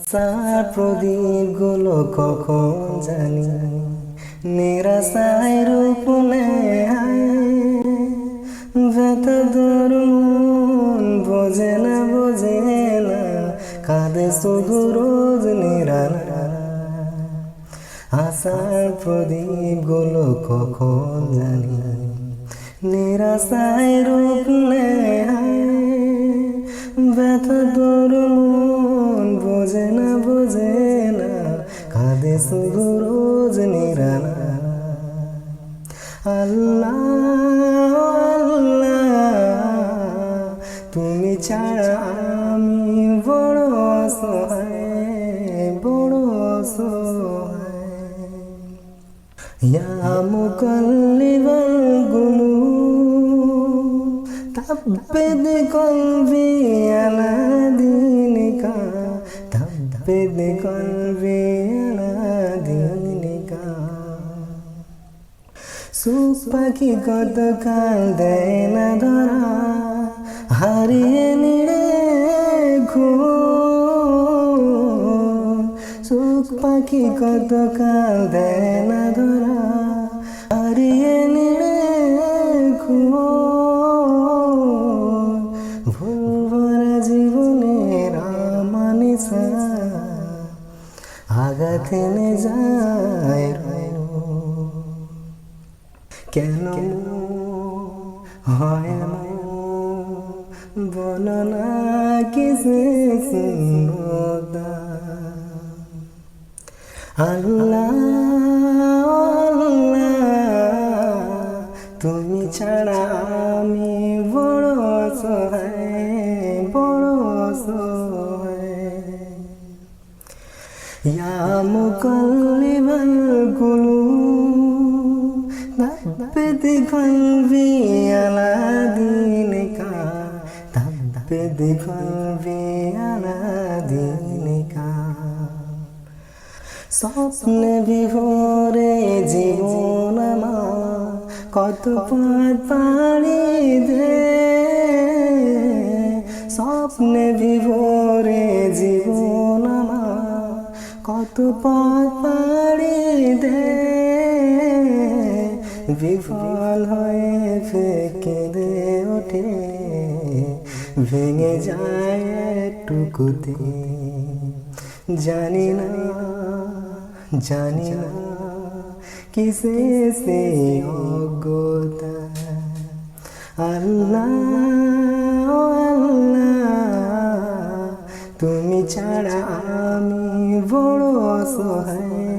আশার প্রদীপগুলো কখন জানি নিরাশায় রূপ নেয়। ব্যথা দরুন বোঝে না কাঁদে শুধু রোজ নিরালা। আশার প্রদীপগুলো কখন জানি নিরাশায় রূপ নেয়। ব্যথা দরুন বোঝে না কাঁদে শুধু রোজ নিরালা। আল্লাহ আল্লাহ তুমি ছাড়া আমি বড় অসহায়, বড় অসহায়। ইয়া মুকাল্লিবাল কুলুব তাব্বিত কলবি আলা দীনিকা, তাব্বিত কলবি আলা দীনিকা। সুখ পাখি কত কাল দেয় না ধরা, হারিয়ে নিড়ে ঘুম। সুখ পাখি কত কাল দেয় না ধরা, হারিয়ে নিড়ে ঘুম। ভুলভরা জীবনের আমানিসা আঘাত এনে যায়। কেন হয় বলো না কিসে সুন্দরতা। আল্লাহ আল্লাহ তুমি ছাড়া আমি বড় অসহায়, বড় অসহায়। ইয়া মুকাল্লিবাল কুলুব তাব্বিত কলবি আলা দীনিকা, তাব্বিত কলবি আলা দীনিকা। স্বপ্নে বিভোরে জীবন আমার কত পথ পাড়ি দেয়। স্বপ্নে বিভোরে জীবন আমার কত পথ পাড়ি দেয়। বিফল হয়ে কেঁদে ওঠে, ভেঙে যায় টুকুতে। জানি না জানি না কিসে সে অজ্ঞতা। আল্লাহ আল্লাহ তুমি ছাড়া আমি বড় অসহায়,